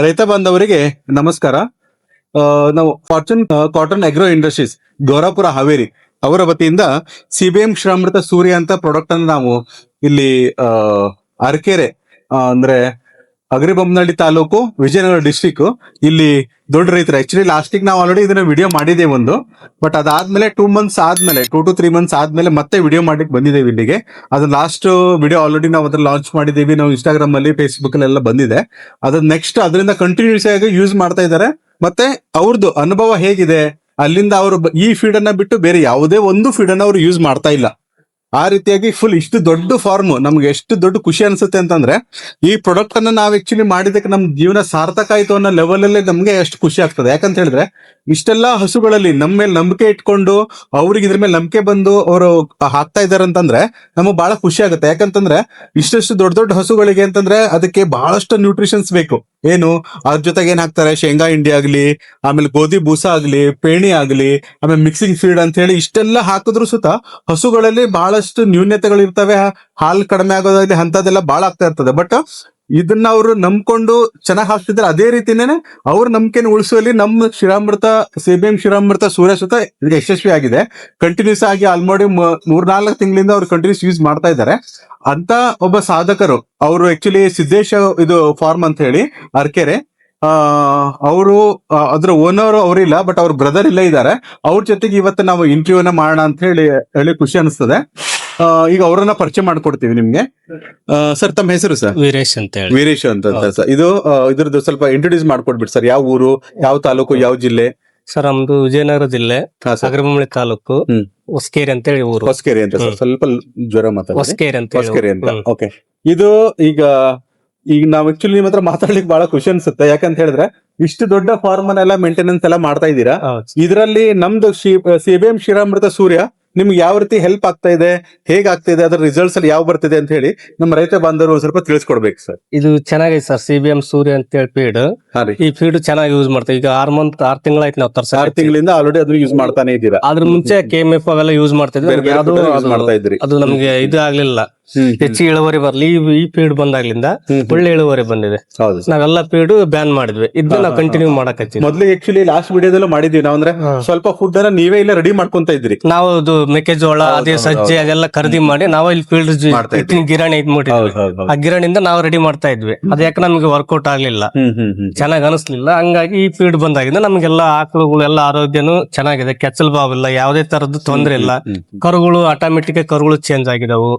ರೈತ ಬಾಂಧವರಿಗೆ ನಮಸ್ಕಾರ. ನಾವು fortune cotton agro industries Gaurapura Haveri ಅವರ ವತಿಯಿಂದ ಸಿಬಿಎಂ ಶ್ರೀರಾಮೃತ ಸೂರ್ಯ ಅಂತ ಪ್ರಾಡಕ್ಟ್ ಅನ್ನು ನಾವು ಇಲ್ಲಿ ಅರಕೆರೆ ಅಂದ್ರೆ ಅಗ್ರಿಬೊಮ್ಮನಹಳ್ಳಿ ತಾಲೂಕು ವಿಜಯನಗರ ಡಿಸ್ಟಿಕ್ ಇಲ್ಲಿ ದೊಡ್ಡ ರೈತರು. ಆಕ್ಚುಲಿ ಲಾಸ್ಟಿಗೆ ನಾವು ಆಲ್ರೆಡಿ ಇದನ್ನ ವಿಡಿಯೋ ಮಾಡಿದ್ದೇವೆ ಒಂದು, ಬಟ್ ಅದಾದ್ಮೇಲೆ 2 months ಆದ್ಮೇಲೆ 2 to 3 months ಆದ್ಮೇಲೆ ಮತ್ತೆ ವಿಡಿಯೋ ಮಾಡ್ಲಿಕ್ಕೆ ಬಂದಿದ್ದೇವೆ ಇಲ್ಲಿಗೆ. ಅದು ಲಾಸ್ಟ್ ವಿಡಿಯೋ ಆಲ್ರೆಡಿ ನಾವು ಅದನ್ನ ಲಾಂಚ್ ಮಾಡಿದ್ದೀವಿ. ನಾವು ಇನ್ಸ್ಟಾಗ್ರಾಮ್ ಅಲ್ಲಿ ಫೇಸ್ಬುಕ್ ಅಲ್ಲೆಲ್ಲ ಬಂದಿದೆ. ಅದ್ರ ನೆಕ್ಸ್ಟ್ ಅದರಿಂದ ಕಂಟಿನ್ಯೂಸ್ ಆಗಿ ಯೂಸ್ ಮಾಡ್ತಾ ಇದ್ದಾರೆ. ಮತ್ತೆ ಅವ್ರದ್ದು ಅನುಭವ ಹೇಗಿದೆ, ಅಲ್ಲಿಂದ ಅವರು ಈ ಫೀಡ್ ಅನ್ನ ಬಿಟ್ಟು ಬೇರೆ ಯಾವುದೇ ಒಂದು ಫೀಡ್ ಅನ್ನ ಅವರು ಯೂಸ್ ಮಾಡ್ತಾ ಇಲ್ಲ. ಆ ರೀತಿಯಾಗಿ ಫುಲ್ ಇಷ್ಟು ದೊಡ್ಡ ಫಾರ್ಮ್ ನಮ್ಗೆ ಎಷ್ಟು ದೊಡ್ಡ ಖುಷಿ ಅನ್ಸುತ್ತೆ ಅಂತಂದ್ರೆ, ಈ ಪ್ರಾಡಕ್ಟ್ ಅನ್ನ ನಾವು ಆಕ್ಚುಲಿ ಮಾಡಿದಕ್ಕೆ ನಮ್ ಜೀವನ ಸಾರ್ಥಕ ಆಯ್ತು ಅನ್ನೋ ಲೆವೆಲ್ ಅಲ್ಲಿ ನಮ್ಗೆ ಎಷ್ಟು ಖುಷಿ ಆಗ್ತದೆ. ಯಾಕಂತ ಹೇಳಿದ್ರೆ ಇಷ್ಟೆಲ್ಲಾ ಹಸುಗಳಲ್ಲಿ ನಮ್ಮ ಮೇಲೆ ನಂಬಿಕೆ ಇಟ್ಕೊಂಡು ಅವ್ರಿಗೆ ಇದ್ರ ಮೇಲೆ ನಂಬಿಕೆ ಬಂದು ಅವರು ಹಾಕ್ತಾ ಇದಾರೆ ಅಂತಂದ್ರೆ ನಮಗ್ ಬಹಳ ಖುಷಿ ಆಗುತ್ತೆ. ಯಾಕಂತಂದ್ರೆ ಇಷ್ಟಷ್ಟು ದೊಡ್ಡ ದೊಡ್ಡ ಹಸುಗಳಿಗೆ ಅಂತಂದ್ರೆ ಅದಕ್ಕೆ ಬಹಳಷ್ಟು ನ್ಯೂಟ್ರಿಷನ್ಸ್ ಬೇಕು. ಏನು ಅದ್ರ ಜೊತೆಗೆ ಏನ್ ಹಾಕ್ತಾರೆ, ಶೇಂಗಾ ಹಿಂಡಿ ಆಗ್ಲಿ, ಆಮೇಲೆ ಗೋಧಿ ಬೂಸ ಆಗ್ಲಿ, ಪೇಣಿ ಆಗ್ಲಿ, ಆಮೇಲೆ ಮಿಕ್ಸಿಂಗ್ ಫೀಡ್ ಅಂತ ಹೇಳಿ ಇಷ್ಟೆಲ್ಲ ಹಾಕಿದ್ರು ಸುತ್ತ ಹಸುಗಳಲ್ಲಿ ಬಹಳಷ್ಟು ನ್ಯೂನ್ಯತೆಗಳು ಇರ್ತವೆ. ಹಾಲು ಕಡಿಮೆ ಆಗೋದಾಗ್ಲಿ ಅಂತದೆಲ್ಲ ಬಹಳ ಆಗ್ತಾ ಇರ್ತದೆ. ಬಟ್ ಇದನ್ನ ಅವರು ನಂಬ್ಕೊಂಡು ಚೆನ್ನಾಗಿ ಹಾಕ್ತಿದ್ದಾರೆ. ಅದೇ ರೀತಿನೇ ಅವ್ರ ನಂಬಿಕೆನ ಉಳಿಸುವಲ್ಲಿ ನಮ್ಮ ಶ್ರೀರಾಮೃತ ಸಿಬಿಎಂ ಶ್ರೀರಾಮೃತ ಸೂರ್ಯ ಸುತ್ತ ಯಶಸ್ವಿ ಆಗಿದೆ. ಕಂಟಿನ್ಯೂಸ್ ಆಗಿ ಆಲ್ಮೋಡಿ 3-4 ತಿಂಗಳಿಂದ ಅವ್ರು ಕಂಟಿನ್ಯೂಸ್ ಯೂಸ್ ಮಾಡ್ತಾ ಇದ್ದಾರೆ. ಅಂತ ಒಬ್ಬ ಸಾಧಕರು ಅವರು ಆಕ್ಚುಲಿ ಸಿದ್ದೇಶ ಇದು ಫಾರ್ಮ್ ಅಂತ ಹೇಳಿ ಅರಕೆರೆ, ಅವರು ಅದ್ರ ಓನರ್ ಅವರಿಲ್ಲ, ಬಟ್ ಅವ್ರ ಬ್ರದರ್ ಇಲ್ಲೇ ಇದ್ದಾರೆ. ಅವ್ರ ಜೊತೆಗೆ ಇವತ್ತು ನಾವು ಇಂಟರ್ವ್ಯೂನ ಮಾಡೋಣ ಅಂತ ಹೇಳಿ ಖುಷಿ ಅನಿಸ್ತದೆ. ಈಗ ಅವರನ್ನ ಪರಿಚಯ ಮಾಡ್ಕೊಡ್ತೀವಿ ನಿಮ್ಗೆ. ಸರ್, ತಮ್ಮ ಹೆಸರು? ಸರ್, ವೀರೇಶ್ ಅಂತ ಹೇಳಿ. ವೀರೇಶ್ ಅಂತ ಸರ್. ಇದ್ರದ್ದು ಸ್ವಲ್ಪ ಇಂಟ್ರೊಡ್ಯೂಸ್ ಮಾಡ್ಕೊಡ್ಬಿಟ್ಟು ಸರ್. ಯಾವ ಊರು, ಯಾವ ತಾಲೂಕು, ಯಾವ ಜಿಲ್ಲೆ? ಸರ್, ನಮ್ದು ವಿಜಯನಗರ ಜಿಲ್ಲೆ, ಅಗ್ರಿಬೊಮ್ಮನಹಳ್ಳಿ ತಾಲೂಕು, ಹೊಸಕೇರಿ ಅಂತ ಹೇಳಿ ಊರು. ಹೊಸಕೇರಿ ಅಂತ ಸರ್, ಸ್ವಲ್ಪ ಜ್ವರ ಮಾತಾಡಿ. ಹೊಸಕೇರಿ ಅಂತ ಓಕೆ. ಇದು ಈಗ ನಾವ್ ಆಕ್ಚುಲಿ ನಿಮ್ಮ ಹತ್ರ ಮಾತಾಡ್ಲಿಕ್ಕೆ ಬಹಳ ಖುಷಿ ಅನ್ಸುತ್ತೆ. ಯಾಕಂತ ಹೇಳಿದ್ರೆ ಇಷ್ಟು ದೊಡ್ಡ ಫಾರ್ಮ್ ಅನ್ನೆಲ್ಲ ಮೇಂಟೆನೆನ್ಸ್ ಎಲ್ಲ ಮಾಡ್ತಾ ಇದ್ದೀರಾ. ಇದರಲ್ಲಿ ನಮ್ದು ಸಿಬಿಎಂ ಶ್ರೀರಾಮೃತ ಸೂರ್ಯ ನಿಮ್ಗೆ ಯಾವ ರೀತಿ ಹೆಲ್ಪ್ ಆಗ್ತಾ ಇದೆ, ಹೇಗಾಗ್ತಾ ಇದೆ, ಅದ್ರ ರಿಸಲ್ಟ್ಸ್ ಅಲ್ಲಿ ಯಾವ ಬರ್ತಿದೆ ಅಂತ ಹೇಳಿ ನಮ್ಮ ರೈತ ಬಾಂಧವರು ಒಂದ್ ಸ್ವಲ್ಪ ತಿಳಿಸ್ಕೊಡ್ಬೇಕು ಸರ್. ಇದು ಚೆನ್ನಾಗಿದೆ ಸರ್, ಸಿಬಿಎಂ ಸೂರ್ಯ ಅಂತ ಹೇಳಿ ಫೀಡ್. ಈ ಫೀಡ್ ಚೆನ್ನಾಗಿ ಯೂಸ್ ಮಾಡ್ತೀವಿ. ಈಗ 6 ತಿಂಗಳಾಯ್ತು ನಾವು ತರ್ಸ. 6 ತಿಂಗಳಿಂದ ಆಲ್ರೆಡಿ ಅದನ್ನ ಯೂಸ್ ಮಾಡ್ತಾನೆ ಇದ್ದೀರಾ. ಅದ್ರ ಮುಂಚೆ KMF ಅವೆಲ್ಲ ಯೂಸ್ ಮಾಡ್ತಿದ್ವಿ. ಮಾಡ್ತಾ ಇದ್ರಿ. ಅದು ನಮ್ಗೆ ಇದು ಆಗ್ಲಿಲ್ಲ, ಹೆಚ್ಚಿಗೆ ಇಳುವರಿ ಬರ್ಲಿ. ಈ ಫೀಡ್ ಬಂದಾಗ್ಲಿಂದ ಒಳ್ಳೆ ಇಳುವರಿ ಬಂದಿದೆ. ನಾವೆಲ್ಲ ಫೀಡ್ ಬ್ಯಾನ್ ಮಾಡಿದ್ವಿ. ಇದನ್ನ ನಾವು ಕಂಟಿನ್ಯೂ ಮಾಡಕ್ ಹಚ್ಚಿದ್ವಿ. ಮೊದ್ಲು ಆಕ್ಚುಲಿ ಲಾಸ್ಟ್ ವಿಡಿಯೋದಲ್ಲೂ ಮಾಡಿದ್ವಿ ನಾವು. ಅಂದ್ರೆ ಸ್ವಲ್ಪ ಫುಡ್ ಅನ್ನ ನೀವೇ ಇಲ್ಲ ರೆಡಿ ಮಾಡ್ಕೊಂತ ಇದ್ರಿ. ನಾವು ಮೆಕ್ಕೆಜೋಳ, ಅದೇ ಸಜ್ಜೆ ಅದೆಲ್ಲ ಖರೀದಿ ಮಾಡಿ ನಾವು ಇಲ್ಲಿ ಫೀಲ್ಡ್ ಗಿರಣಿ ಇಟ್ಬಿಟ್ಟಿದ್ವಿ. ಆ ಗಿರಣಿಯಿಂದ ನಾವು ರೆಡಿ ಮಾಡ್ತಾ ಇದ್ವಿ. ಅದ್ ಯಾಕೆ ನಮ್ಗೆ ವರ್ಕೌಟ್ ಆಗ್ಲಿಲ್ಲ, ಚೆನ್ನಾಗಿ ಅನಿಸ್ಲಿಲ್ಲ. ಹಂಗಾಗಿ ಈ ಫೀಡ್ ಬಂದಾಗಿಂದ ನಮ್ಗೆಲ್ಲ ಆಕಳುಗಳೆಲ್ಲ ಆರೋಗ್ಯನು ಚೆನ್ನಾಗಿದೆ. ಕೆಚ್ಚಲ್ ಬಾವ್ ಇಲ್ಲ, ಯಾವುದೇ ತರದ್ದು ತೊಂದ್ರೆ ಇಲ್ಲ. ಕರುಗಳು ಆಟೋಮೆಟಿಕ್ ಕರುಗಳು ಚೇಂಜ್ ಆಗಿದಾವು.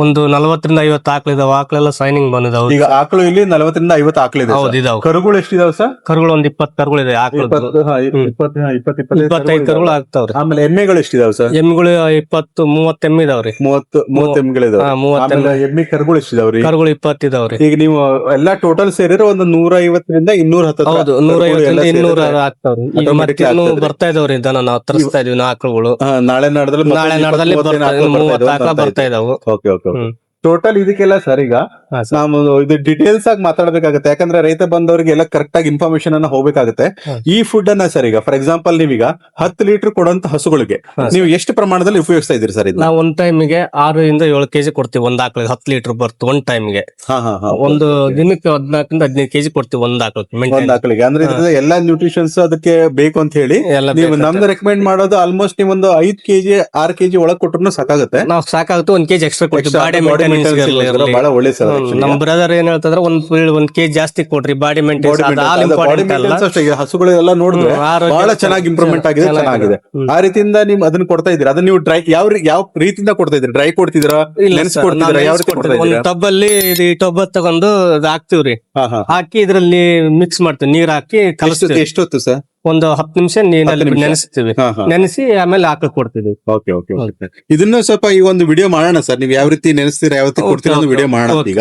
ಒಂದು 40-50 ಆಕಳಿದಾವ. ಆಕಳೆಲ್ಲ ಸೈನಿಂಗ್ ಬಂದಿದಾವು. ಈಗ ಆಕಳು ಇಲ್ಲಿ 40-50 ಆಕಳಿದೆ. ಹೌದು, ಇದಾವೆ. ಕರುಗಳು ಎಷ್ಟಿದಾವ ಸರ್? ಕರುಗಳು ಒಂದು 20 ಕರುಗಳಿದೆ. ಆಕಳು 25 ಕರುಗಳು ಆಗ್ತಾವ್ರಿ. ಆಮೇಲೆ ಎಮ್ಮೆಗಳು ಎಷ್ಟಿದಾವ ಸರ್? ಎಮ್ಮೆಗಳು 20-30 ಎಮ್ಮೆ ಇದಾವ್ರಿ. 30 ಎಮ್ಮೆಗಳಿದಾವೆ. 30 ಎಮ್ಮೆ ಕರುಗಳು ಎಷ್ಟಿದಾವ್ರಿ? ಕರುಗಳು 20 ಇದಾವ್ರಿ. ಈಗ ನೀವು ಎಲ್ಲಾ ಟೋಟಲ್ ಸೇರಿದ್ರೆ ಒಂದು 150-210. ಹೌದು, 150-200 ಆಗ್ತಾವ್ರಿ. ಈಗ ಮತ್ತೆ ಬರ್ತಾ ಇದಾವ್ರಿ ದನ. ನಾವು ತರಿಸ್ತಾ ಇದೀವಿ ಆಕಳುಗಳು. ನಾಳೆ ನಾಡದಲ್ಲಿ 30 ಆಕಳ ಬರ್ತಾ ಇದಾವು. ಟೋಟಲ್ ಇದಕ್ಕೆಲ್ಲ ಸರ್ ಈಗ ನಾವು ಇದು ಡೀಟೇಲ್ಸ್ ಆಗಿ ಮಾತಾಡ್ಬೇಕಾಗತ್ತೆ. ಯಾಕಂದ್ರೆ ರೈತ ಬಂದವರಿಗೆ ಎಲ್ಲ ಕರೆಕ್ಟ್ ಆಗಿ ಇನ್ಫಾರ್ಮೇಶನ್ ಅನ್ನ ಹೋಗ್ಬೇಕಾಗುತ್ತೆ. ಈ ಫುಡ್ ಅನ್ನ ಸರ್ ಈಗ ಫಾರ್ ಎಕ್ಸಾಂಪಲ್ ನೀವೀಗ 10 ಲೀಟರ್ ಕೊಡುವಂತ ಹಸುಗಳಿಗೆ ನೀವು ಎಷ್ಟು ಪ್ರಮಾಣದಲ್ಲಿ ಉಪಯೋಗಿಸ್ತಾ ಇದೀರಿ ಸರ್? ನಾವು ಒಂದ್ ಟೈಮಿಗೆ 6-7 ಕೆಜಿ ಕೊಡ್ತೀವಿ. ಒಂದ್ ಆಕಳಿಗೆ 10 ಲೀಟರ್ ಬರ್ತು ಒಂದ್ ಟೈಮ್ಗೆ. ಒಂದು ದಿನಕ್ಕೆ 14-15 ಕೆಜಿ ಕೊಡ್ತೀವಿ ಒಂದ್ ಆಕಳಿಗೆ. ಅಂದ್ರೆ ಎಲ್ಲಾ ನ್ಯೂಟ್ರಿಷನ್ಸ್ ಅದಕ್ಕೆ ಬೇಕು ಅಂತ ಹೇಳಿ ನೀವು ನಮ್ದು ರೆಕಮೆಂಡ್ ಮಾಡೋದು ಆಲ್ಮೋಸ್ಟ್ ನೀವು ಒಂದು 5 ಕೆಜಿ 6 ಕೆಜಿ ಒಳಗ್ ಕೊಟ್ಟರು ಸಾಕಾಗುತ್ತೆ. ನಾವು ಸಾಕಾಗುತ್ತೆ. 1 ಕೆಜಿ ಎಕ್ಸ್ಟ್ರಾ ಕೊಡ್ತೀವಿ. ಬಹಳ ಒಳ್ಳೆ ಸರ್. ನಮ್ ಬ್ರದರ್ ಏನ್ ಹೇಳ್ತಂದ್ರೆ 1 ಕೆಜಿ ಜಾಸ್ತಿ ಕೊಡ್ರಿ, ಬಾಡಿ ಮೇಂಟೆನೆನ್ಸ್. ಹಸುಗಳೆಲ್ಲ ನೋಡಿದ್ರೆ ಬಹಳ ಚೆನ್ನಾಗಿ ಇಂಪ್ರೂವ್ಮೆಂಟ್ ಆಗಿದೆ, ಚೆನ್ನಾಗಿದೆ. ಆ ರೀತಿಯಿಂದ ನೀವು ಅದನ್ನ ಕೊಡ್ತಾ ಇದ್ದೀರಾ. ಅದನ್ನ ನೀವು ಡ್ರೈ ಯಾವ ರೀತಿಯಿಂದ ಕೊಡ್ತಾ ಇದ್ರಿ? ಡ್ರೈ ಕೊಡ್ತಿದ್ರ, ಒಂದ್ ಟಬ್ ಅಲ್ಲಿ ಟಬ್ ತಗೊಂಡು ಹಾಕ್ತಿವ್ರಿ. ಹಾಕಿ ಇದ್ರಲ್ಲಿ ಮಿಕ್ಸ್ ಮಾಡ್ತೀವಿ, ನೀರ್ ಹಾಕಿ ಕಲಿಸ್ತೀವಿ. ಎಷ್ಟೊತ್ತು ಸರ್? ಒಂದು 10 ನಿಮಿಷ ನೀರಲ್ಲಿ ನೆನೆಸ್ತೀವಿ. ನೆನೆಸಿ ಆಮೇಲೆ ಆಕಳು ಕೊಡ್ತೀವಿ. ಇದನ್ನ ಸ್ವಲ್ಪ ಈ ಒಂದು ವಿಡಿಯೋ ಮಾಡೋಣ ಸರ್. ನೀವು ಯಾವ ರೀತಿ ನೆನೆಸ್ತೀರಾ, ಯಾವ ರೀತಿ ಕೊಡ್ತೀರಾ ಒಂದು ವಿಡಿಯೋ ಮಾಡೋಣ ಈಗ.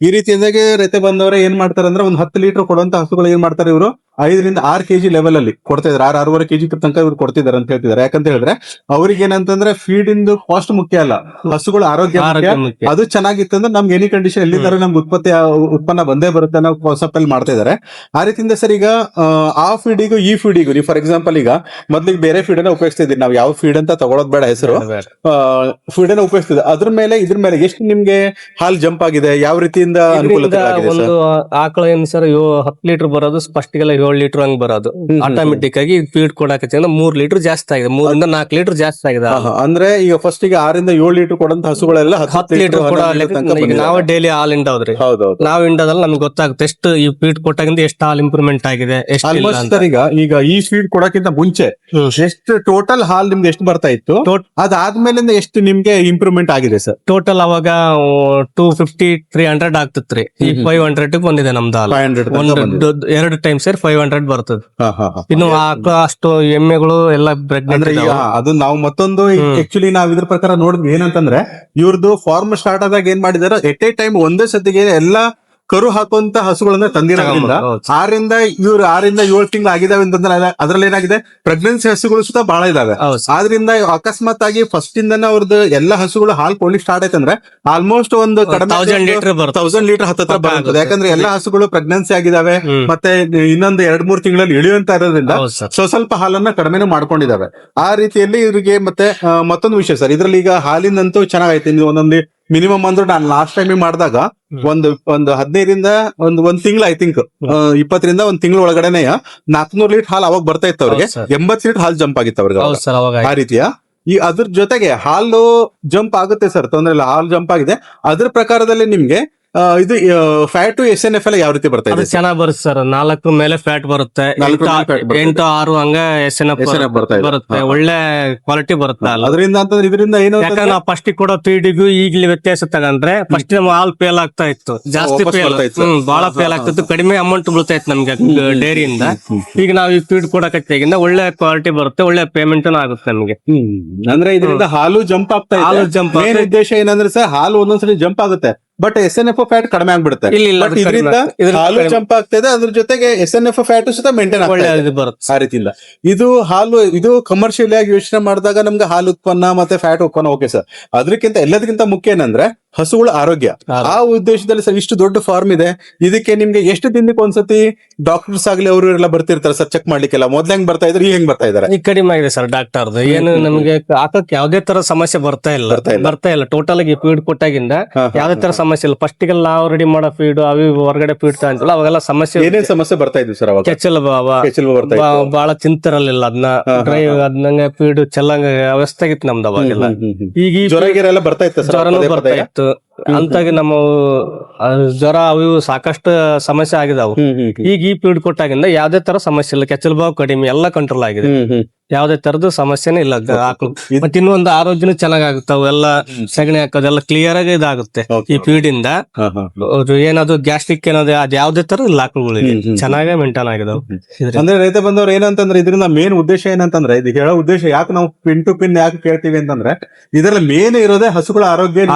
ಈ ರೀತಿಯಾಗಿ ರೈತ ಬಂದವರ ಏನ್ ಮಾಡ್ತಾರೆ ಅಂದ್ರೆ ಒಂದು 10 ಲೀಟರ್ ಕೊಡುವಂತ ಹಸುಗಳು ಏನ್ ಮಾಡ್ತಾರೆ ಇವರು 5 ರಿಂದ 6 ಕೆಜಿ ಲೆವೆಲ್ ಅಲ್ಲಿ ಕೊಡ್ತಾ ಇದಾರೆ, 6-6.5 ಕೆಜಿ ತನಕ ಇವ್ರು ಕೊಡ್ತಿದಾರೆ ಅಂತ ಹೇಳ್ತಿದ್ದಾರೆ. ಯಾಕಂತ ಹೇಳಿದ್ರೆ ಅವ್ರಿಗೆ ಏನಂತಂದ್ರೆ ಫೀಡ್ ಇಂದು ಕಾಸ್ಟ್ ಮುಖ್ಯ ಅಲ್ಲ, ಹಸುಗಳ ಆರೋಗ್ಯ ಆರೋಗ್ಯ ಮುಖ್ಯ. ಮುಖ್ಯ. ಅದು ಚೆನ್ನಾಗಿತ್ತು ಅಂದ್ರೆ ನಮ್ಗೆ ಎನಿ ಕಂಡೀಷನ್ ಎಲ್ಲಿದ್ದಾರೆ ನಮ್ಗೆ ಉತ್ಪನ್ನ ಬಂದೇ ಬರುತ್ತೆ ಅನ್ನೋ ಕಾನ್ಸೆಪ್ಟ್ ಅಲ್ಲಿ ಮಾಡ್ತಾ ಇದಾರೆ. ಆ ರೀತಿಯಿಂದ ಸರ್ ಈಗ ಆ ಫೀಡಿಗೂ ಈ ಫೀಡಿಗೂ ನೀವು ಫಾರ್ ಎಕ್ಸಾಂಪಲ್ ಈಗ ಮೊದ್ಲಿಗೆ ಬೇರೆ ಫೀಡ್ ಅನ್ನ ಉಪಯೋಗಿಸ್ತಾ ಇದ್ದೀವಿ ನಾವು, ಯಾವ ಫೀಡ್ ಅಂತ ತಗೊಳೋದ್ ಬೇಡ ಹೆಸರು, ಫೀಡ್ ಅನ್ನ ಉಪಯೋಗಿಸ್ತಿದ್ದೆ. ಅದ್ರ ಮೇಲೆ ಎಷ್ಟು ನಿಮ್ಗೆ ಹಾಲ್ ಜಂಪ್ ಆಗಿದೆ, ಯಾವ ರೀತಿಯಿಂದ ಅನುಕೂಲತೆ ಆಗಿದೆ ಒಂದು ಆಕಳ ಏನ್ ಸರ್ 10 ಲೀಟರ್ ಬರೋದು ಫಸ್ಟ್ ಗೆಲ್ಲ 7 ಲೀಟರ್ ಹಂಗ್ ಬರೋದು. ಆಟೋಮೆಟಿಕ್ ಆಗಿ ಫೀಡ್ ಕೊಡಕ್ಕೆ 3 ಲೀಟರ್ ಜಾಸ್ತಿ ಆಗಿದೆ, 3 ರಿಂದ 4 ಲೀಟರ್ ಜಾಸ್ತಿ ಆಗಿದೆ. ಅಂದ್ರೆ ಈಗ ಫಸ್ಟ್ ಗೆ 6 ರಿಂದ 7 ಲೀಟರ್ ಕೊಡಂತ ಹಸುಗಳೆಲ್ಲ 10 ಲೀಟರ್ ಕೂಡ ನಾವು ಡೈಲಿ ಹಾಲ್ ಹಿಂಡೋದ್ರಿ. ಹೌದೌದು. ನಾವು ಹಿಂಡೋದ್ರಲ್ಲಿ ನಮ್ಗೆ ಗೊತ್ತಾಗುತ್ತೆ ಎಷ್ಟು ಈ ಫೀಡ್ ಕೊಟ್ಟಾಗಿಂದ ಎಷ್ಟು ಹಾಲ್ ಇಂಪ್ರೂವ್ಮೆಂಟ್ ಆಗಿದೆ, ಎಷ್ಟು ಇಲ್ಲ ಆಲ್ಮೋಸ್ಟ್ ಅಂತ. ಸರ್ ಈಗ ಈ ಫೀಡ್ ಕೊಡಕ್ಕಿಂತ ಮುಂಚೆ ಎಷ್ಟು ಟೋಟಲ್ ಹಾಲ್ ನಿಮ್ಗೆ ಎಷ್ಟು ಬರ್ತಾ ಇತ್ತು, ಅದಾದ್ಮೇಲಿಂದ ಎಷ್ಟು ನಿಮ್ಗೆ ಇಂಪ್ರೂವ್ಮೆಂಟ್ ಆಗಿದೆ ಸರ್? ಟೋಟಲ್ ಅವಾಗ 250-300 ಆಗ್ತಿತ್ರಿ. ಈ 500 ಬಂದಿದೆ ನಮ್ದು ಹಾಲು. 500 2 ಟೈಮ್ ಸೇರಿ 500 ಬರ್ತದೆ. ಇನ್ನು ಆಕಳ ಅಷ್ಟು ಎಮ್ಮೆಗಳು ಎಲ್ಲ ಪ್ರೆಗ್ನೆಂಟ್ ಅಂದ್ರೆ ಈಗ ಅದು ನಾವು ಮತ್ತೊಂದು ಆಕ್ಚುಲಿ ನಾವ್ ಇದ್ರ ಪ್ರಕಾರ ನೋಡಿದ್ವಿ ಏನಂತಂದ್ರೆ ಇವ್ರದ್ದು ಫಾರ್ಮ್ ಸ್ಟಾರ್ಟ್ ಆದಾಗ ಏನ್ ಮಾಡಿದಾರೆ ಎಟ್ ಎ ಟೈಮ್ ಒಂದೇ ಸತಿಗೆ ಎಲ್ಲಾ ಕರು ಹಾಕುವಂತ ಹಸುಗಳನ್ನ ತಂದಿರೋದ್ರಿಂದ 6 ರಿಂದ 7 ತಿಂಗಳು ಆಗಿದಾವೆ ಅಂತಂದ್ರೆ ಅದ್ರಲ್ಲಿ ಏನಾಗಿದೆ ಪ್ರೆಗ್ನೆನ್ಸಿ ಹಸುಗಳು ಸುತ್ತ ಬಹಳ ಇದಾವೆ. ಆದ್ರಿಂದ ಅಕಸ್ಮಾತ್ ಆಗಿ ಫಸ್ಟ್ ಇಂದನೇ ಅವ್ರದ್ದು ಎಲ್ಲಾ ಹಸುಗಳು ಹಾಲು ಕೊಡ್ಲಿಕ್ಕೆ ಸ್ಟಾರ್ಟ್ ಆಯ್ತಂದ್ರೆ ಆಲ್ಮೋಸ್ಟ್ ಒಂದು ಕಡಿಮೆ 1000 ಲೀಟರ್ ಬರುತ್ತೆ. 1000 ಲೀಟರ್ ಹತ್ತತ್ರ ಬರ್ತದೆ. ಯಾಕಂದ್ರೆ ಎಲ್ಲಾ ಹಸುಗಳು ಪ್ರೆಗ್ನೆನ್ಸಿ ಆಗಿದಾವೆ, ಮತ್ತೆ ಇನ್ನೊಂದು 2-3 ತಿಂಗಳಲ್ಲಿ ಇಳಿಯುವಂತ ಇರೋದ್ರಿಂದ ಸ್ವಲ್ಪ ಹಾಲನ್ನ ಕಡಿಮೆನೂ ಮಾಡ್ಕೊಂಡಿದಾವೆ. ಆ ರೀತಿಯಲ್ಲಿ ಇವ್ರಿಗೆ ಮತ್ತೆ ಮತ್ತೊಂದು ವಿಷಯ ಸರ್, ಇದ್ರಲ್ಲಿ ಈಗ ಹಾಲಿನಂತೂ ಚೆನ್ನಾಗೈತೆ. ಒಂದೊಂದು ಮಿನಿಮಮ್ ಅಂದ್ರೆ ನಾನು ಲಾಸ್ಟ್ ಟೈಮ್ ಮಾಡಿದಾಗ ಒಂದು 15 ರಿಂದ ಒಂದ್ ತಿಂಗಳು ಐ ಥಿಂಕ್ 20 ರಿಂದ 1 ತಿಂಗಳ ಒಳಗಡೆನೆ 400 ಲೀಟರ್ ಹಾಲು ಅವಾಗ ಬರ್ತಾ ಇತ್ತು ಅವ್ರಿಗೆ. 80 ಲೀಟರ್ ಹಾಲು ಜಂಪ್ ಆಗಿತ್ತು ಅವ್ರಿಗೆ ಅವಾಗ. ಆ ರೀತಿಯ ಈ ಅದ್ರ ಜೊತೆಗೆ ಹಾಲು ಜಂಪ್ ಆಗುತ್ತೆ ಸರ್, ತೊಂದ್ರೆ ಇಲ್ಲ, ಹಾಲು ಜಂಪ್ ಆಗಿದೆ. ಅದ್ರ ಪ್ರಕಾರದಲ್ಲಿ ನಿಮ್ಗೆ ಇದು ಫ್ಯಾಟ್ SNF ಎಲ್ಲ ಯಾವ ರೀತಿ ಬರ್ತಾ ಇದೆ? ಚೆನ್ನಾಗ್ ಬರುತ್ತೆ ಸರ್. 4 ಮೇಲೆ ಫ್ಯಾಟ್ ಬರುತ್ತೆ, 8-6 ಹಂಗ SNF ಬರುತ್ತೆ. ಒಳ್ಳೆ ಕ್ವಾಲಿಟಿ ಬರುತ್ತೆ ಹಾಲು. ಅದರಿಂದ ಅಂತಂದ್ರೆ ಇದರಿಂದ ಏನು ಯಾಕಂದ್ರೆ ನಾವು ಫಸ್ಟ್ ಕೊಡೋ ಫೀಡಿಗೂ ಈಗಲೇ ವ್ಯತ್ಯಾಸ ತಗೊಂಡ್ರೆ ಫಸ್ಟ್ ನಮ್ಮ ಹಾಲ್ ಫೇಲ್ ಆಗ್ತಾ ಇತ್ತು, ಜಾಸ್ತಿ ಬಹಳ ಫೇಲ್ ಆಗ್ತಿತ್ತು, ಕಡಿಮೆ ಅಮೌಂಟ್ ಬೀಳ್ತಾ ಇತ್ತು ನಮ್ಗೆ ಡೈರಿಯಿಂದ. ಈಗ ನಾವು ಈ ಫೀಡ್ ಕೊಡಕತ್ತಾಗಿಂದ ಒಳ್ಳೆ ಕ್ವಾಲಿಟಿ ಬರುತ್ತೆ, ಒಳ್ಳೆ ಪೇಮೆಂಟ್ ಆಗುತ್ತೆ ನಮ್ಗೆ. ಅಂದ್ರೆ ಇದರಿಂದ ಹಾಲು ಜಂಪ್ ಆಗ್ತಾ ಇದೆ. ಹಾಲು ಜಂಪ್ ಮೇನ್ ಉದ್ದೇಶ ಏನಂದ್ರೆ ಸರ್, ಹಾಲು ಒಂದೊಂದ್ಸರಿ ಜಂಪ್ ಆಗುತ್ತೆ ಬಟ್ SNF ಫ್ಯಾಟ್ ಕಡಿಮೆ ಆಗ್ಬಿಡುತ್ತೆ. But ಇದರಿಂದ ಹಾಲು ಜಂಪ್ ಆಗ್ತದೆ, ಅದ್ರ ಜೊತೆಗೆ SNF ಫ್ಯಾಟ್ ಸಹ ಮೇಂಟೈನ್ ಆಗ್ತದೆ ಬರುತ್ತೆ. ಆ ರೀತಿಯಿಂದ ಇದು ಕಮರ್ಷಿಯಲ್ ಆಗಿ ಯೋಚನೆ ಮಾಡಿದಾಗ ನಮ್ಗೆ ಹಾಲು ಉತ್ಪನ್ನ ಮತ್ತೆ ಫ್ಯಾಟ್ ಉತ್ಪನ್ನ ಓಕೆ ಸರ್. ಅದಕ್ಕಿಂತ ಎಲ್ಲದಕ್ಕಿಂತ ಮುಖ್ಯ ಏನಂದ್ರೆ ಹಸುಗಳ ಆರೋಗ್ಯ. ಆ ಉದ್ದೇಶದಲ್ಲಿ ಸರ್ ಇಷ್ಟು ದೊಡ್ಡ ಫಾರ್ಮ್ ಇದೆ, ಇದಕ್ಕೆ ನಿಮ್ಗೆ ಎಷ್ಟು ದಿನಕ್ಕೆ ಒಂದ್ಸತಿ ಡಾಕ್ಟರ್ಸ್ ಆಗ್ಲಿ ಅವರು ಎಲ್ಲ ಬರ್ತಿರ್ತಾರೆ ಸರ್ ಚೆಕ್ ಮಾಡ್ಲಿಕ್ಕೆಲ್ಲ? ಮೊದ್ಲು ಹೆಂಗ್ ಬರ್ತಾ ಇದ್ರೆ ಹೆಂಗ್ ಬರ್ತಾ ಇದಾರೆ? ಈಗ ಕಡಿಮೆ ಆಗಿದೆ ಸರ್ ಡಾಕ್ಟರ್. ಏನು ನಮ್ಗೆ ಹಾಕಕ್ ಯಾವ್ದೇ ತರ ಸಮಸ್ಯೆ ಬರ್ತಾ ಇಲ್ಲ. ಟೋಟಲ್ ಆಗಿ ಫೀಡ್ ಕೊಟ್ಟಾಗಿಂದ ಯಾವ್ದೇ ತರ ಸಮಸ್ಯೆ ಇಲ್ಲ. ಫಸ್ಟ್ ಗೆಲ್ಲ ನಾವು ರೆಡಿ ಮಾಡೋ ಫೀಡ್ ಅವು ಹೊರಗಡೆ ಫೀಡ್ ತಗೊಂಡಿಲ್ಲ, ಅವಾಗೆಲ್ಲ ಸಮಸ್ಯೆ ಏನೇನ್ ಸಮಸ್ಯೆ ಬರ್ತಾ ಇದ್ವಿ ಸರ್ ಅವಾಗ? ಕೆಚ್ಚಲ್ ಬಹಳ ಚಿಂತಿರಲಿಲ್ಲ, ಅದನ್ನ ಡ್ರೈ ಅದನ್ನ ಫೀಡ್ ಚೆಲ್ಲಂಗ ವ್ಯವಸ್ಥೆ ಆಗಿತ್ತು ನಮ್ದು ಅವಾಗೆಲ್ಲ. ಈಗ ಜ್ವರ ಗಿರ ಎಲ್ಲ ಬರ್ತಾ ಇತ್ತು ಸರ್? ಜ್ವರನೂ ಬರ್ತಾ ಇತ್ತು. ಅಂತಾಗಿ ನಮ್ಮ ಜ್ವರ ಅವು ಸಾಕಷ್ಟು ಸಮಸ್ಯೆ ಆಗಿದಾವು. ಈಗ ಈ ಫೀಡ್ ಕೊಟ್ಟಾಗಿಂದ ಯಾವ್ದೇ ತರ ಸಮಸ್ಯೆ ಇಲ್ಲ, ಕೆಚ್ಚಲ್ ಬಾವು ಕಡಿಮೆ, ಎಲ್ಲ ಕಂಟ್ರೋಲ್ ಆಗಿದೆ, ಯಾವ್ದೇ ತರದ್ದು ಸಮಸ್ಯೆನೇ ಇಲ್ಲ ಆಕಳು. ಮತ್ತೆ ಇನ್ನೊಂದು ಆರೋಗ್ಯನೂ ಚೆನ್ನಾಗಾಗುತ್ತಾವ, ಎಲ್ಲ ಸಗಣಿ ಹಾಕೋದೆಲ್ಲ ಕ್ಲಿಯರ್ ಆಗಿ ಇದಾಗುತ್ತೆ ಈ ಫೀಡ್ ಇಂದ. ಏನಾದ್ರು ಗ್ಯಾಸ್ಟ್ರಿಕ್ ಏನಾದ್ರು ಅದ್ ಯಾವ್ದೇ ತರ ಇಲ್ಲ ಆಕಳುಗಳಿಗೆ, ಚೆನ್ನಾಗೇ ಮೇಂಟೈನ್ ಆಗಿದಾವ್. ಅಂದ್ರೆ ರೈತ ಬಂದವ್ರು ಏನಂತಂದ್ರೆ ಇದರಿಂದ ಮೇನ್ ಉದ್ದೇಶ ಏನಂತಂದ್ರೆ, ಇದು ಹೇಳೋ ಉದ್ದೇಶ ಯಾಕೆ ನಾವು ಪಿನ್ ಟು ಪಿನ್ ಯಾಕೆ ಕೇಳ್ತೀವಿ ಅಂತಂದ್ರೆ, ಇದರಲ್ಲಿ ಮೇನ್ ಇರೋದೇ ಹಸುಗಳ ಆರೋಗ್ಯ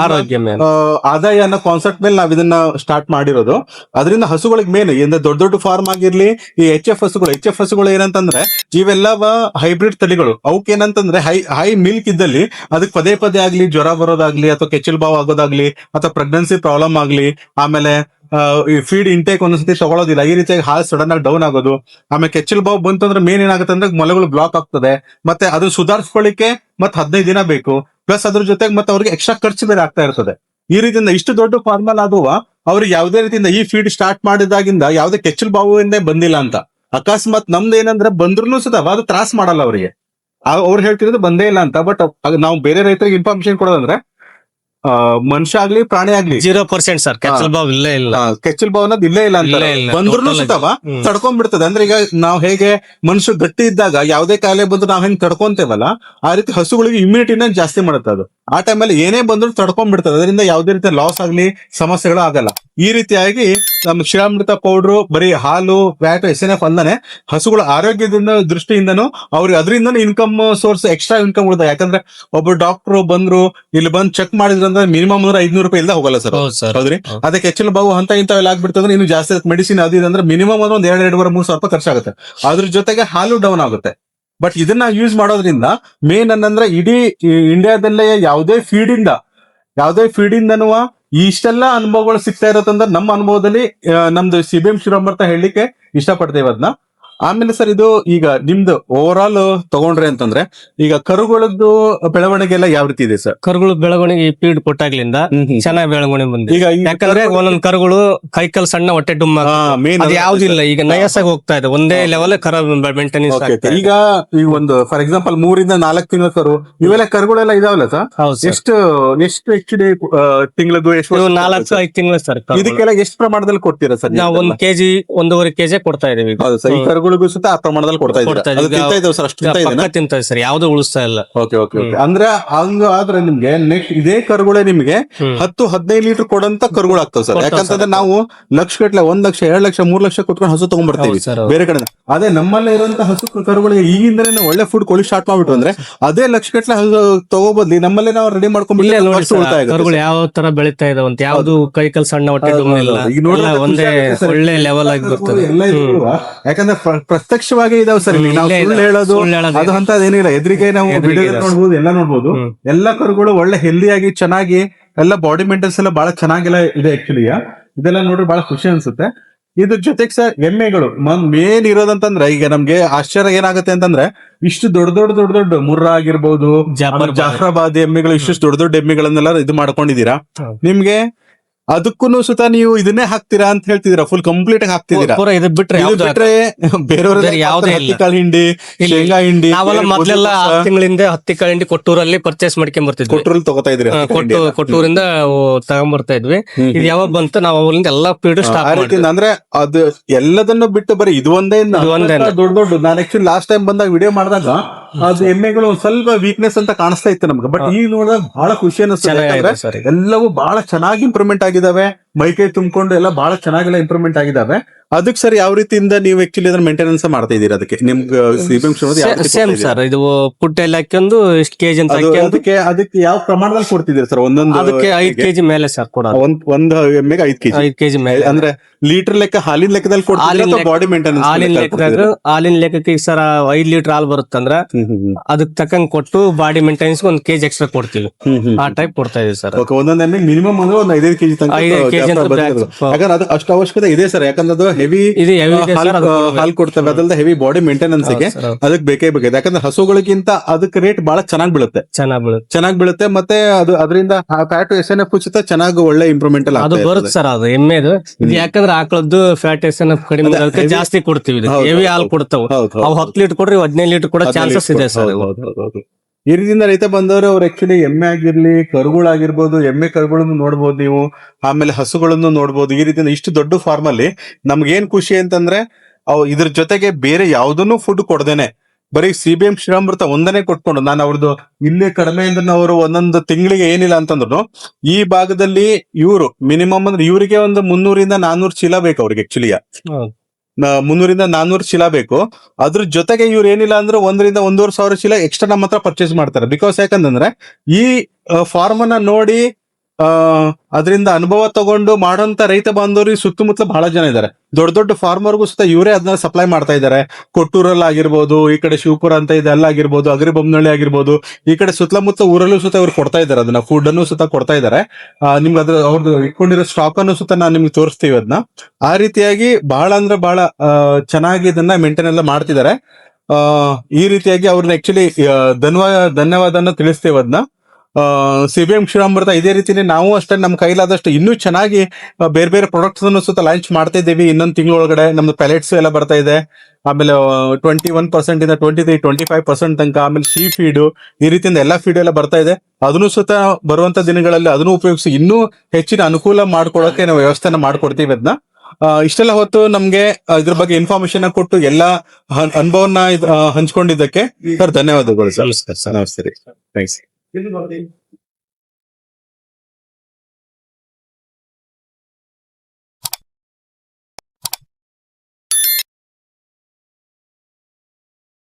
ಆದಾಯ ಅನ್ನೋ ಕಾನ್ಸೆಪ್ಟ್ ಮೇಲೆ ನಾವ್ ಇದನ್ನ ಸ್ಟಾರ್ಟ್ ಮಾಡಿರೋದು. ಅದರಿಂದ ಹಸುಗಳಿಗೆ ಮೇನ್ ದೊಡ್ಡ ಫಾರ್ಮ್ ಆಗಿರ್ಲಿ, ಈ HF ಹಸುಗಳು ಏನಂತಂದ್ರೆ ಇವೆಲ್ಲ ಹೈಬ್ರಿಡ್ ತಳಿಗಳು. ಅವಕ್ಕೆ ಏನಂತಂದ್ರೆ ಹೈ ಮಿಲ್ಕ್ ಇದ್ದಲ್ಲಿ ಅದಕ್ಕೆ ಪದೇ ಆಗ್ಲಿ ಜ್ವರ ಬರೋದಾಗ್ಲಿ, ಅಥವಾ ಕೆಚ್ಚಲ್ ಬಾವು ಆಗೋದಾಗ್ಲಿ, ಅಥವಾ ಪ್ರೆಗ್ನೆನ್ಸಿ ಪ್ರಾಬ್ಲಮ್ ಆಗ್ಲಿ, ಆಮೇಲೆ ಈ ಫೀಡ್ ಇಂಟೇಕ್ ಒಂದೊಂದ್ಸತಿ ತಗೊಳ್ಳೋದಿಲ್ಲ, ಈ ರೀತಿಯಾಗಿ ಹಾಲ್ ಸಡನ್ ಆಗಿ ಡೌನ್ ಆಗೋದು, ಆಮೇಲೆ ಕೆಚ್ಚಲ್ ಬಾವು ಬಂತಂದ್ರೆ ಮೇನ್ ಏನಾಗುತ್ತೆ ಅಂದ್ರೆ ಮೊಲೆಗಳು ಬ್ಲಾಕ್ ಆಗ್ತದೆ, ಮತ್ತೆ ಅದು ಸುಧಾರಿಸ್ಕೊಳ್ಳಿಕ್ಕೆ ಮತ್ತೆ 15 ದಿನ ಬೇಕು. ಪ್ಲಸ್ ಅದ್ರ ಜೊತೆಗೆ ಮತ್ತೆ ಅವ್ರಿಗೆ ಎಕ್ಸ್ಟ್ರಾ ಖರ್ಚು ಬೇರೆ ಆಗ್ತಾ ಇರ್ತದೆ. ಈ ರೀತಿಯಿಂದ ಇಷ್ಟು ದೊಡ್ಡ ಫಾರ್ಮಲ್ ಆಗುವ ಅವ್ರಿಗೆ ಯಾವುದೇ ರೀತಿಯಿಂದ ಈ ಫೀಡ್ ಸ್ಟಾರ್ಟ್ ಮಾಡಿದಾಗಿಂದ ಯಾವುದೇ ಕೆಚ್ಚಲ್ ಬಾವುವಿಂದ ಬಂದಿಲ್ಲ ಅಂತ. ಅಕಸ್ಮಾತ್ ನಮ್ದು ಏನಂದ್ರೆ ಬಂದ್ರು ಸುತ ಅದು ತ್ರಾಸ್ ಮಾಡಲ್ಲ ಅವರಿಗೆ, ಅವ್ರು ಹೇಳ್ತಿರೋದು ಬಂದೇ ಇಲ್ಲ ಅಂತ. ಬಟ್ ನಾವು ಬೇರೆ ರೈತರಿಗೆ ಇನ್ಫಾರ್ಮೇಶನ್ ಕೊಡೋದಂದ್ರೆ ಮನುಷ್ಯ ಆಗ್ಲಿ ಪ್ರಾಣಿ ಆಗ್ಲಿ 0% ಸರ್ ಕೆಚ್ಚಲ್ ಬಾವು ಇಲ್ಲೇ ಇಲ್ಲ, ಕೆಚ್ಚಲ್ ಬಾವು ಅನ್ನೋದು ಇಲ್ಲೇ ಇಲ್ಲ ಅಂತ. ಬಂದ್ರು ಸುತವ ತಡ್ಕೊಂಡ್ಬಿಡ್ತದೆ. ಅಂದ್ರೆ ಈಗ ನಾವ್ ಹೇಗೆ ಮನುಷ್ಯ ಗಟ್ಟಿ ಇದ್ದಾಗ ಯಾವ್ದೇ ಕಾಯಿಲೆ ಬಂದು ನಾವ್ ಹೆಂಗ್ ತಡ್ಕೊಂತೇವಲ್ಲ, ಆ ರೀತಿ ಹಸುಗಳಿಗೆ ಇಮ್ಯುನಿಟಿನ ಜಾಸ್ತಿ ಮಾಡುತ್ತೆ ಅದು. ಆ ಟೈಮಲ್ಲಿ ಏನೇ ಬಂದ್ರು ತಡ್ಕೊಂಡ್ಬಿಡ್ತದೆ, ಅದರಿಂದ ಯಾವುದೇ ರೀತಿಯ ಲಾಸ್ ಆಗ್ಲಿ ಸಮಸ್ಯೆಗಳು ಆಗಲ್ಲ. ಈ ರೀತಿಯಾಗಿ ನಮ್ಮ ಶ್ರೀರಾಮೃತ ಪೌಡ್ರು ಬರೀ ಹಾಲು, ಫ್ಯಾಟ್, SNF ಅಲ್ಲದೆ ಹಸುಗಳ ಆರೋಗ್ಯದಿಂದ ದೃಷ್ಟಿಯಿಂದನೂ ಅವ್ರಿಗೆ ಅದರಿಂದನೂ ಇನ್ಕಮ್ ಸೋರ್ಸ್, ಎಕ್ಸ್ಟ್ರಾ ಇನ್ಕಮ್ ಉಳಿದ. ಯಾಕಂದ್ರೆ ಒಬ್ಬ ಡಾಕ್ಟರ್ ಬಂದ್ರು ಇಲ್ಲಿ ಬಂದು ಚೆಕ್ ಮಾಡಿದ್ರಂದ್ರೆ ಮಿನಿಮಮ್ 500 ರೂಪಾಯಿ ಇಲ್ಲದೆ ಹೋಗಲ್ಲ ಸರ್. ಹೌದು ಸರ್. ಹೌದ್ರಿ, ಅದಕ್ಕೆ ಹೆಚ್ಚಿನ ಬಾವು ಅಂತ ಇಂಥವೆಲ್ಲ ಆಗ್ಬಿಡ್ತಂದ್ರೆ ಇನ್ನು ಜಾಸ್ತಿ ಮೆಡಿಸಿನ್ ಅದು ಇದು ಅಂದ್ರೆ ಮಿನಿಮಮ್ ಒಂದು 2,500-3,000 ರೂಪಾಯಿ ಖರ್ಚಾಗುತ್ತೆ. ಅದ್ರ ಜೊತೆಗೆ ಹಾಲು ಡೌನ್ ಆಗುತ್ತೆ. ಬಟ್ ಇದನ್ನ ಯೂಸ್ ಮಾಡೋದ್ರಿಂದ ಮೇನ್ ಅನ್ನಂದ್ರೆ ಇಡೀ ಇಂಡಿಯಾದಲ್ಲೇ ಯಾವುದೇ ಫೀಡಿಂದನೂ ಇಷ್ಟೆಲ್ಲ ಅನುಭವಗಳು ಸಿಗ್ತಾ ಇರೋದಂದ್ರೆ ನಮ್ಮ ಅನುಭವದಲ್ಲಿ ನಮ್ದು CBM ಶ್ರೀರಾಮೃತ ಹೇಳಲಿಕ್ಕೆ ಇಷ್ಟಪಡ್ತೇವೆ ಅದನ್ನ. ಆಮೇಲೆ ಸರ್, ಇದು ಈಗ ನಿಮ್ದು ಓವರ್ ಆಲ್ ತಗೊಂಡ್ರೆ ಅಂತಂದ್ರೆ ಈಗ ಕರುಗಳದ್ದು ಬೆಳವಣಿಗೆ ಎಲ್ಲ ಯಾವ ರೀತಿ ಇದೆ ಸರ್? ಕರುಗಳು ಬೆಳವಣಿಗೆ ಫೀಡ್ ಕೊಟ್ಟಾಗ್ಲಿಂದ ಚೆನ್ನಾಗಿ ಬೆಳವಣಿಗೆ ಬಂದಿದೆ. ಈಗ ಯಾಕಂದ್ರೆ ಒಂದೊಂದ್ ಕರುಗಳು ಕೈಕಲ್ ಸಣ್ಣ ಹೊಟ್ಟೆ ಡುಮ್ಮ ಮೇನ್ ಅದು ಯಾವ್ದಿಲ್ಲ, ಈಗ ನಯಸ್ಸಾಗಿ ಹೋಗ್ತಾ ಇದೆ, ಒಂದೇ ಲೆವೆಲ್ ಕರ ಮೇಂಟೆನೆನ್ಸ್ ಆಗ್ತಾ ಇದೆ. ಈಗ ಒಂದು ಫಾರ್ ಎಕ್ಸಾಂಪಲ್ 3-4 ತಿಂಗಳ ಕರು ಇವೆಲ್ಲ ಕರುಗಳೆಲ್ಲ ಇದಾವಲ್ಲ ಸರ್? ಹೌದು ಸರ್. ಎಷ್ಟು ಆಕ್ಚುಲಿ ತಿಂಗಳದ್ದು ಎಷ್ಟು? 4-5 ತಿಂಗಳು ಸರ್. ಇದಕ್ಕೆಲ್ಲ ಎಷ್ಟು ಪ್ರಮಾಣದಲ್ಲಿ ಕೊಡ್ತೀರಾ ಸರ್? ನಾವು 1 ಕೆಜಿ 1.5 ಕೆಜಿ ಕೊಡ್ತಾ ಇದೀವಿ. ಹೌದು ಸರ್, ಈ ಕರುಗಳಿಗೂ ಸುತ್ತ ಆ ಪ್ರಮಾಣದಲ್ಲಿ ಕೊಡ್ತಾ ಇದ್ದೀರಾ? ಸರ್ ಅಷ್ಟು ತಿಂತದೆ ಸರ್, ಯಾವ್ದು ಉಳಿಸ್ತಾ ಇಲ್ಲ. Okay okay okay. ಅಂದ್ರೆ ಹಂಗ ಆದ್ರೆ ನಿಮ್ಗೆ ನೆಕ್ಸ್ಟ್ ಇದೇ ಕರುಗಳೇ ನಿಮ್ಗೆ 10-15 ಲೀಟರ್ ಕೊಡಂತ ಕರುಗಳು ಆಗ್ತಾವ ಸರ್. ಯಾಕಂತಂದ್ರೆ ನಾವು ಲಕ್ಷ ಗಟ್ಲೆ 1 ಲಕ್ಷ 2 ಲಕ್ಷ 3 ಲಕ್ಷ ಕೊಟ್ಕೊಂಡು ಹಸು ತಗೊಂಡ್ಬರ್ತೀವಿ ಬೇರೆ ಕಡೆ. ಅದೇ ನಮ್ಮಲ್ಲೇ ಇರುವಂತ ಹಸು ಕರುಗಳಿಗೆ ಈಗಿಂದನೇ ಒಳ್ಳೆ ಫುಡ್ ಕೊಳಿ ಸ್ಟಾರ್ಟ್ ಮಾಡ್ಬಿಟ್ಟು ಅಂದ್ರೆ ಅದೇ ಲಕ್ಷ ಗಟ್ಲೆ ಹಸು ತಗೋಬದ್ಲಿ ನಮ್ಮಲ್ಲೇ ನಾವು ರೆಡಿ ಮಾಡ್ಕೊಂಡ್ಬಿಟ್ಟು ಕರುಗಳು ಯಾವ ತರ ಬೆಳಿತಾ ಇದಾವ ಅಂತ, ಯಾವ್ದು ಕೈಕಲ್ ಸಣ್ಣ ಹೊಟ್ಟೆ ಡುಮ್ಮ ಇಲ್ಲ, ಒಂದೇ ಒಳ್ಳೆ ಲೆವೆಲ್ ಆಗಿ ಬರ್ತದೆ. ಯಾಕಂದ್ರೆ ಪ್ರತ್ಯಕ್ಷವಾಗಿ ಇದಾವೆ ಸರ್. ನಾವು ಸುಳ್ಳು ಹೇಳೋದು ಅದು ಅಂತ ಅದೇನಿಲ್ಲ, ಎದುರಿಗೆ ನಾವು ವಿಡಿಯೋ ನೋಡ್ಬೋದು, ಎಲ್ಲ ನೋಡ್ಬೋದು. ಎಲ್ಲಾ ಕರುಗಳು ಒಳ್ಳೆ ಹೆಲ್ದಿಯಾಗಿ ಚೆನ್ನಾಗಿ ಎಲ್ಲ ಬಾಡಿ ಮೇಂಟೆನ್ಸ್ ಎಲ್ಲ ಬಹಳ ಚೆನ್ನಾಗೆಲ್ಲ ಇದೆ. ಆಕ್ಚುಲಿ ಇದೆಲ್ಲ ನೋಡ್ರಿ ಬಹಳ ಖುಷಿ ಅನ್ಸುತ್ತೆ. ಇದ್ರ ಜೊತೆಗೆ ಸರ್ ಎಮ್ಮೆಗಳು ಮೇನ್ ಇರೋದಂತಂದ್ರೆ ಈಗ ನಮ್ಗೆ ಆಶ್ಚರ್ಯ ಏನಾಗುತ್ತೆ ಅಂತಂದ್ರೆ ಇಷ್ಟು ದೊಡ್ಡ ಮುರ್ರಾ ಆಗಿರ್ಬೋದು, ಜಾಫ್ರಾಬಾದಿ ಎಮ್ಮೆಗಳು, ಇಷ್ಟು ದೊಡ್ಡ ಎಮ್ಮೆಗಳನ್ನೆಲ್ಲ ಇದು ಮಾಡ್ಕೊಂಡಿದೀರಾ. ನಿಮ್ಗೆ ಅದಕ್ಕೂ ಸುತ್ತ ನೀವು ಇದನ್ನೇ ಹಾಕ್ತೀರಾ ಅಂತ ಹೇಳ್ತಿದೀರಾ? ಫುಲ್ ಕಂಪ್ಲೀಟ್ ಆಗಿ ಹಾಕ್ತಿದೀರಾ? ಇದು ಬಿಟ್ರೆ ಬೇರೆಯವ್ರ ಯಾವುದೇ ಹತ್ತಿಕಾಳು ಹಿಂಡಿ, ಶೇಂಗಾ ಹಿಂಡಿ ನಾವೆಲ್ಲ ಮೊದ್ಲೆಲ್ಲ 10 ತಿಂಗಳಿಂದ ಹತ್ತಿಕಾಳು ಹಿಂಡಿ ಕೊಟ್ಟೂರಲ್ಲಿ ಪರ್ಚೇಸ್ ಮಾಡ್ಕೊಂಡ್ ಬರ್ತಿದ್ವಿ. ಕೊಟ್ಟೂರಲ್ಲಿ ತಗೋತಾ ಇದ್ರಿ? ಕೊಟ್ಟೂರಿಂದ ತಗೊಂಡ್ಬರ್ತಾ ಇದ್ವಿ. ಇದು ಯಾವಾಗ ಬಂತು ನಾವು ಅವರಿಂದ ಎಲ್ಲಾ ಪೀಡ್ ಸ್ಟಾಪ್. ಅಂದ್ರೆ ಅದು ಎಲ್ಲದನ್ನು ಬಿಟ್ಟು ಬರೀ ಇದು ಒಂದೇ ದೊಡ್ಡ. ನಾನು ಆಕ್ಚುಲಿ ಲಾಸ್ಟ್ ಟೈಮ್ ಬಂದಾಗ ವಿಡಿಯೋ ಮಾಡಿದಾಗ ಅದು ಎಮ್ಮೆಗಳು ಸ್ವಲ್ಪ ವೀಕ್ನೆಸ್ ಅಂತ ಕಾಣಿಸ್ತಾ ಇತ್ತು ನಮ್ಗೆ. ಬಟ್ ಈಗ ನೋಡಿದಾಗ ಬಹಳ ಖುಷಿ ಅನಿಸ್ತದೆ. ಎಲ್ಲವೂ ಬಹಳ ಚೆನ್ನಾಗಿ ಇಂಪ್ರೂವ್ಮೆಂಟ್ ಆಗಿದಾವೆ, ಮೈಕೈ ತುಂಬಿಕೊಂಡು ಎಲ್ಲ ಬಹಳ ಚೆನ್ನಾಗೆಲ್ಲ ಇಂಪ್ರೂವ್ಮೆಂಟ್ ಆಗಿದಾವೆ. ಅದಕ್ಕೆ ಸರ್ ಯಾವ ರೀತಿಯಿಂದ ನೀವು ಆಕ್ಚುಲಿ ಅದನ್ನ ಮೇಂಟೆನೆನ್ಸ್ ಮಾಡ್ತಾ ಇದೀರಾ? ಅದಕ್ಕೆ ನಿಮ್ಗೆ ಸೇಮ್ ಸರ್, ಇದು ಪುಟ್ಟ ಎಲ್ಲ ಹಾಕೊಂಡು ಎಷ್ಟು ಕೆಜಿ ಅಂತ ಅದಕ್ಕೆ ಯಾವ ಪ್ರಮಾಣದಲ್ಲಿ ಕೊಡ್ತಿದ್ದೀರಾ ಸರ್? ಒಂದೊಂದು ಅದಕ್ಕೆ 5 ಕೆಜಿ ಮೇಲೆ ಸರ್ ಕೊಡೋದು. ಒಂದು ಎಮ್ಮೆಗೆ 5 ಕೆಜಿ ಮೇಲೆ ಅಂದ್ರೆ ಲೀಟರ್ ಲೆಕ್ಕ, ಹಾಲಿನ ಲೆಕ್ಕದಲ್ಲಿ ಕೊಡ್ತೀರಾ? ಬಾಡಿ ಮೇಂಟೆನೆನ್ಸ್ ಹಾಲಿನ ಲೆಕ್ಕಕ್ಕೆ ಸರ್ 5 ಲೀಟರ್ ಹಾಲು ಬರುತ್ತಂದ್ರ ಅದಕ್ಕೆ ತಕ್ಕಂಗ್ ಕೊಟ್ಟು ಬಾಡಿ ಮೇಂಟೆನೆನ್ಸ್ 1 ಕೆಜಿ ಎಕ್ಸ್ಟ್ರಾ ಕೊಡ್ತೀವಿ. ಆ ಟೈಪ್ ಕೊಡ್ತಾ ಇದೀವಿ ಸರ್. ಒಂದೊಂದು ಎಮ್ಮೆಗೆ ಮಿನಿಮಮ್ ಅಂದ್ರೆ ಒಂದು 5 ಕೆಜಿ ತನಕ. ಯಾಕಂದ್ರೆ ಅದು ಅಷ್ಟು ಅವಶ್ಯಕತೆ ಇದೆ ಸರ್. ಯಾಕಂದ್ರೆ ಅದು ಹೆವಿ ಹಾಲು ಕೊಡ್ತವೆ, ಅದಲ್ಲದೆ ಹೆವಿ ಬಾಡಿ ಮೇಂಟೆನೆನ್ಸ್ ಗೆ ಅದಕ್ಕೆ ಬೇಕೇ ಬೇಕಾಗಿದೆ. ಯಾಕಂದ್ರೆ ಹಸುಗಳಿಗಿಂತ ಅದಕ್ಕೆ ರೇಟ್ ಬಹಳ ಚೆನ್ನಾಗಿ ಬೀಳುತ್ತೆ. ಮತ್ತೆ ಅದು ಅದರಿಂದ ಫ್ಯಾಟ್ SNF ಉಚಿತ ಚೆನ್ನಾಗಿ ಒಳ್ಳೆ ಇಂಪ್ರೂವ್ಮೆಂಟ್ ಅದು ಬರುತ್ತೆ ಸರ್. ಅದು ಎಮ್ಮೆದು ಇದು ಯಾಕಂದ್ರೆ ಆಕಳದ್ದು ಫ್ಯಾಟ್ SNF ಕಡಿಮೆ ಜಾಸ್ತಿ ಕೊಡ್ತೀವಿ. ಹೆವಿ ಹಾಲು ಕೊಡ್ತಾವ, ಅವು 10 ಲೀಟರ್ ಕೊಡ್ರಿ 15 ಲೀಟರ್ ಕೊಡೋ ಚಾನ್ಸಸ್ ಇದೆ ಸರ್. ಈ ರೀತಿಯಿಂದ ರೈತ ಬಂದವರು ಅವ್ರು ಆಕ್ಚುಲಿ ಎಮ್ಮೆ ಆಗಿರ್ಲಿ, ಕರುಗಳಾಗಿರ್ಬೋದು, ಎಮ್ಮೆ ಕರುಗಳನ್ನು ನೋಡ್ಬೋದು ನೀವು, ಆಮೇಲೆ ಹಸುಗಳನ್ನು ನೋಡ್ಬೋದು. ಈ ರೀತಿಯಿಂದ ಇಷ್ಟು ದೊಡ್ಡ ಫಾರ್ಮ್ ಅಲ್ಲಿ ನಮ್ಗೆ ಏನ್ ಖುಷಿ ಅಂತಂದ್ರೆ ಇದ್ರ ಜೊತೆಗೆ ಬೇರೆ ಯಾವ್ದನ್ನು ಫುಡ್ ಕೊಡದೇನೆ ಬರೀ CBM ಶ್ರೀರಾಮೃತ ಒಂದನೇ ಕೊಟ್ಕೊಂಡು, ನಾನು ಅವ್ರದ್ದು ಇಲ್ಲಿ ಕಡಿಮೆ ಅಂದ್ರೆ ಅವರು ಒಂದೊಂದು ತಿಂಗಳಿಗೆ ಏನಿಲ್ಲ ಅಂತಂದ್ರು ಈ ಭಾಗದಲ್ಲಿ ಇವರು ಮಿನಿಮಮ್ ಅಂದ್ರೆ ಇವರಿಗೆ ಒಂದು 300-400 ಚೀಲ ಬೇಕು ಅವ್ರಿಗೆ. ಆಕ್ಚುಲಿ 300-400 ಚೀಲ ಬೇಕು. ಅದ್ರ ಜೊತೆಗೆ ಇವ್ರು ಏನಿಲ್ಲ ಅಂದ್ರೆ 1,000-1,500 ಚೀಲ ಎಕ್ಸ್ಟ್ರಾ ನಮ್ಮ ಹತ್ರ ಪರ್ಚೇಸ್ ಮಾಡ್ತಾರೆ. ಬಿಕಾಸ್ ಯಾಕಂದ್ರೆ ಈ ಫಾರ್ಮ್ ಅನ್ನ ನೋಡಿ ಅದರಿಂದ ಅನುಭವ ತಗೊಂಡು ಮಾಡೋಂತ ರೈತ ಬಾಂಧವರು ಸುತ್ತಮುತ್ತ ಬಹಳ ಜನ ಇದ್ದಾರೆ. ದೊಡ್ಡ ಫಾರ್ಮರ್ಗೂ ಸುತ್ತ ಇವರೇ ಅದನ್ನ ಸಪ್ಲೈ ಮಾಡ್ತಾ ಇದ್ದಾರೆ. ಕೊಟ್ಟೂರಲ್ಲಿ ಆಗಿರ್ಬೋದು, ಈ ಕಡೆ ಶಿವಪುರ ಅಂತ ಇದೆ ಅಲ್ಲಾಗಿರ್ಬೋದು, ಅಗರಿಬೊಮ್ಮನಹಳ್ಳಿ ಆಗಿರ್ಬೋದು, ಈ ಕಡೆ ಸುತ್ತಮುತ್ತ ಊರಲ್ಲೂ ಸುತ್ತ ಇವ್ರು ಕೊಡ್ತಾ ಇದ್ದಾರೆ. ಅದನ್ನ ಫುಡ್ ಅನ್ನು ಸುತ್ತ ಕೊಡ್ತಾ ಇದ್ದಾರೆ. ನಿಮ್ಗೆ ಅವ್ರದ್ದು ಇಟ್ಕೊಂಡಿರೋ ಸ್ಟಾಕ್ ಅನ್ನು ಸುತ್ತ ನಾನು ನಿಮ್ಗೆ ತೋರಿಸ್ತೀವಿ ಅದನ್ನ. ಆ ರೀತಿಯಾಗಿ ಬಹಳ ಅಂದ್ರೆ ಬಹಳ ಚೆನ್ನಾಗಿ ಇದನ್ನ ಮೇಂಟೈನ್ ಎಲ್ಲ ಮಾಡ್ತಿದ್ದಾರೆ. ಈ ರೀತಿಯಾಗಿ ಅವ್ರನ್ನ ಆಕ್ಚುಲಿ ಧನ್ಯವಾದನ ತಿಳಿಸ್ತೇವೆ ಅದನ್ನ. CBM ಶ್ರೀರಾಮೃತ ಇದೇ ರೀತಿನೇ ನಾವು ಅಷ್ಟೇ ನಮ್ಮ ಕೈಲಾದಷ್ಟು ಇನ್ನೂ ಚೆನ್ನಾಗಿ ಬೇರೆ ಬೇರೆ ಪ್ರಾಡಕ್ಟ್ಸ್ ಅನ್ನು ಸುತ್ತ ಲಾಂಚ್ ಮಾಡ್ತಾ ಇದ್ದೀವಿ. ಇನ್ನೊಂದು ತಿಂಗಳೊಳಗಡೆ ನಮ್ದು ಪ್ಯಾಲೆಟ್ಸ್ ಎಲ್ಲ ಬರ್ತಾ ಇದೆ. ಆಮೇಲೆ 21% ಇಂದ 23-25% ತನಕ. ಆಮೇಲೆ ಶೀ ಫೀಡು, ಈ ರೀತಿಯಿಂದ ಎಲ್ಲಾ ಫೀಡ್ ಎಲ್ಲ ಬರ್ತಾ ಇದೆ. ಅದನ್ನು ಸುತ್ತ ಬರುವಂತ ದಿನಗಳಲ್ಲಿ ಅದನ್ನು ಉಪಯೋಗಿಸಿ ಇನ್ನೂ ಹೆಚ್ಚಿನ ಅನುಕೂಲ ಮಾಡ್ಕೊಳಕ್ಕೆ ನಾವು ವ್ಯವಸ್ಥೆನ ಮಾಡ್ಕೊಡ್ತೀವಿ ಅದನ್ನ. ಇಷ್ಟೆಲ್ಲ ಹೊತ್ತು ನಮ್ಗೆ ಇದ್ರ ಬಗ್ಗೆ ಇನ್ಫಾರ್ಮೇಶನ್ ಕೊಟ್ಟು ಎಲ್ಲಾ ಅನುಭವನ ಹಂಚ್ಕೊಂಡಿದ್ದಕ್ಕೆ ಸರ್ ಧನ್ಯವಾದಗಳು ಸರ್. ನಮಸ್ಕಾರ ಸರ್. ನಮಸ್ತೆ ರೀ. ಥ್ಯಾಂಕ್ಸ್.